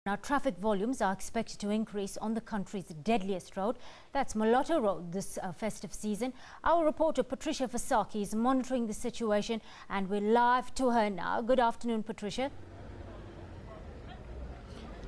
Now, traffic volumes are expected to increase on the country's deadliest road. That's Moloto Road this festive season. Our reporter Patricia Fasaki is monitoring the situation and we're live to her now. Good afternoon, Patricia.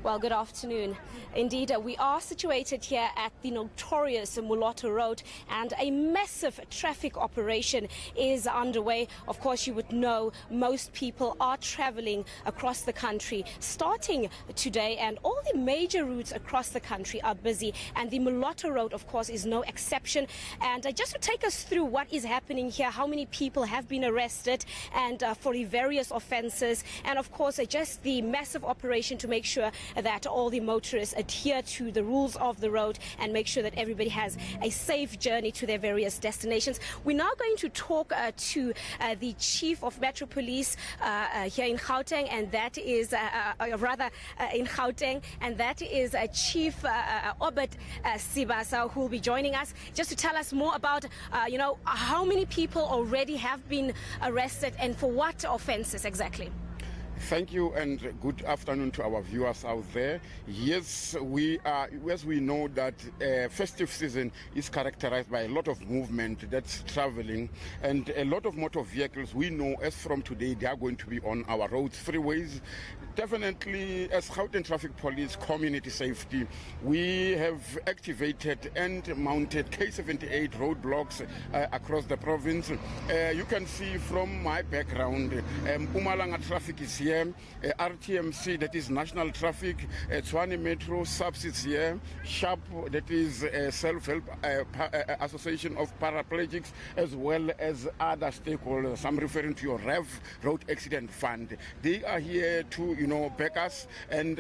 Well, good afternoon. Indeed, we are situated here at the notorious Moloto Road, and a massive traffic operation is underway. Of course, you would know most people are traveling across the country starting today, and all the major routes across the country are busy, and the Moloto Road, of course, is no exception. And just to take us through what is happening here, how many people have been arrested and for the various offences, and of course just the massive operation to make sure that all the motorists adhere to the rules of the road and make sure that everybody has a safe journey to their various destinations. We're now going to talk to the Chief of Metro Police here in Gauteng, and that is in Gauteng, and that is Chief Obed Sibasa, who will be joining us just to tell us more about how many people already have been arrested and for what offences exactly. Thank you and good afternoon to our viewers out there. Yes, we know that festive season is characterized by a lot of movement that's traveling and a lot of motor vehicles. We know as from today they are going to be on our roads, freeways. Definitely, as Gauteng Traffic Police Community Safety, we have activated and mounted K78 roadblocks across the province. You can see from my background, Mpumalanga traffic is here. RTMC, that is National Traffic, Tshwane Metro, SABC is here, SHARP, that is Self-Help Association of Paraplegics, as well as other stakeholders. I'm referring to your REV, Road Accident Fund. They are here to, back us. And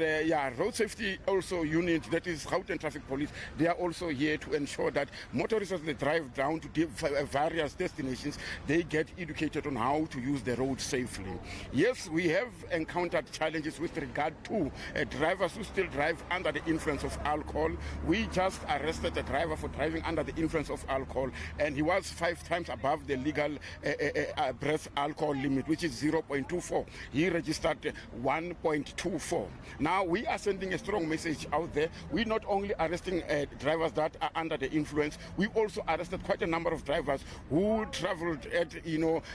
Road Safety also unit, that is Gauteng Traffic Police, they are also here to ensure that motorists as they drive down to various destinations, they get educated on how to use the road safely. Yes, we have encountered challenges with regard to drivers who still drive under the influence of alcohol. We just arrested a driver for driving under the influence of alcohol, and he was 5 times above the legal breath alcohol limit, which is 0.24. He registered 1.24. Now we are sending a strong message out there. We not only arresting drivers that are under the influence, we also arrested quite a number of drivers who traveled at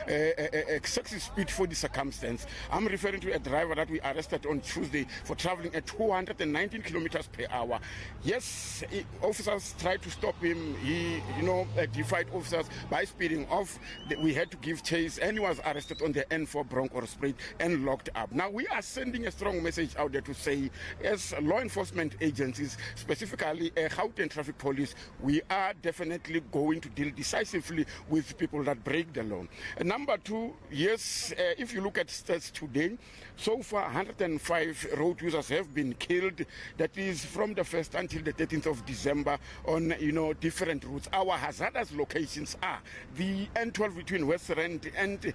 excessive speed for the circumstance. I'm referring to a driver that we arrested on Tuesday for traveling at 219 kilometers per hour. Yes, officers tried to stop him. He, defied officers by speeding off. We had to give chase, and he was arrested on the N4 Bronco Street and locked up. Now we are sending a strong message out there to say, as law enforcement agencies, specifically Gauteng Traffic Police, we are definitely going to deal decisively with people that break the law. Number two, yes, if you look at stats today, so far 105 road users have been killed. That is from the 1st until the 13th of December on different routes. Our hazardous locations are the N12 between West Rand and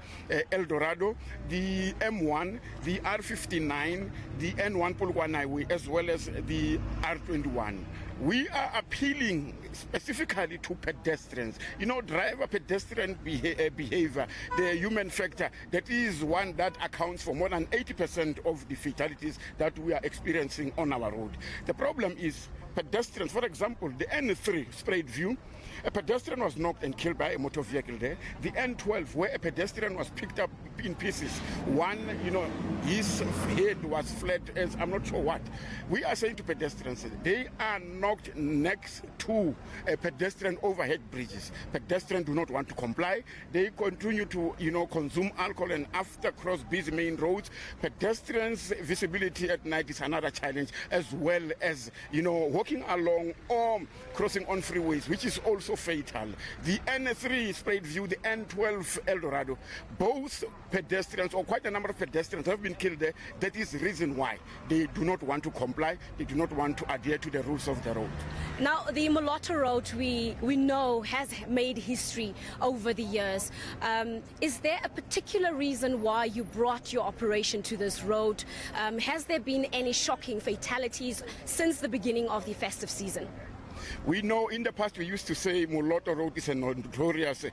El Dorado, the M1, the R59, the N1 Polokwane Highway, as well as the R21. We are appealing specifically to pedestrians. Driver-pedestrian behavior, the human factor, that is one that accounts for more than 80% of the fatalities that we are experiencing on our road. The problem is pedestrians. For example, the N3 Sprayed View, a pedestrian was knocked and killed by a motor vehicle there. The N12, where a pedestrian was picked up in pieces. One, his head was flat as I'm not sure what. We are saying to pedestrians, they are knocked next to a pedestrian overhead bridges. Pedestrians do not want to comply. They continue to, consume alcohol and after cross busy main roads. Pedestrians' visibility at night is another challenge, as well as, walking along or crossing on freeways, which is also fatal. The N3 Sprayed View, the N12 El Dorado, both pedestrians, or quite a number of pedestrians, have been killed there. That is the reason why they do not want to comply. They do not want to adhere to the rules of the road. Now, the Moloto Road, we know, has made history over the years. Is there a particular reason why you brought your operation to this road? Has there been any shocking fatalities since the beginning of the festive season? We know in the past we used to say Moloto Road is a notorious,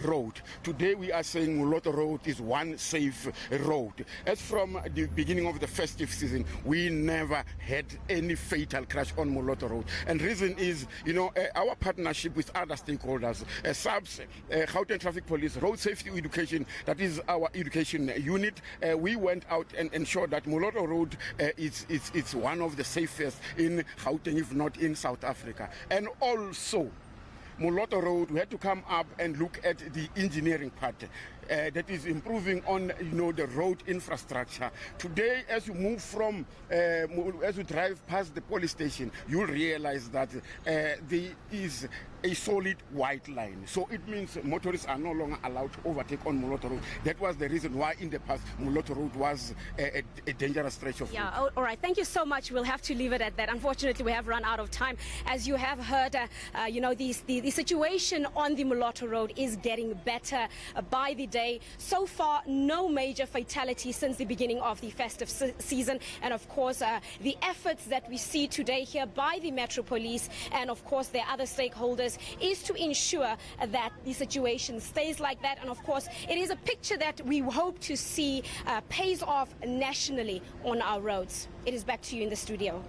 road. Today we are saying Moloto Road is one safe road. As from the beginning of the festive season, we never had any fatal crash on Moloto Road. And reason is, our partnership with other stakeholders, SABC, Gauteng Traffic Police, Road Safety Education, that is our education unit. We went out and ensured that Moloto Road it's one of the safest in Gauteng, if not in South Africa. And also, Moloto Road, we had to come up and look at the engineering part. That is improving on the road infrastructure. Today, as you move from as you drive past the police station, you'll realize that there is a solid white line. So it means motorists are no longer allowed to overtake on Moloto Road. That was the reason why in the past Moloto Road was a dangerous stretch of road. All right. Thank you so much. We'll have to leave it at that. Unfortunately, we have run out of time. As you have heard, the situation on the Moloto Road is getting better by the day. So far, no major fatalities since the beginning of the festive season. And of course, the efforts that we see today here by the Metro Police and of course their other stakeholders is to ensure that the situation stays like that. And of course, it is a picture that we hope to see pays off nationally on our roads. It is back to you in the studio.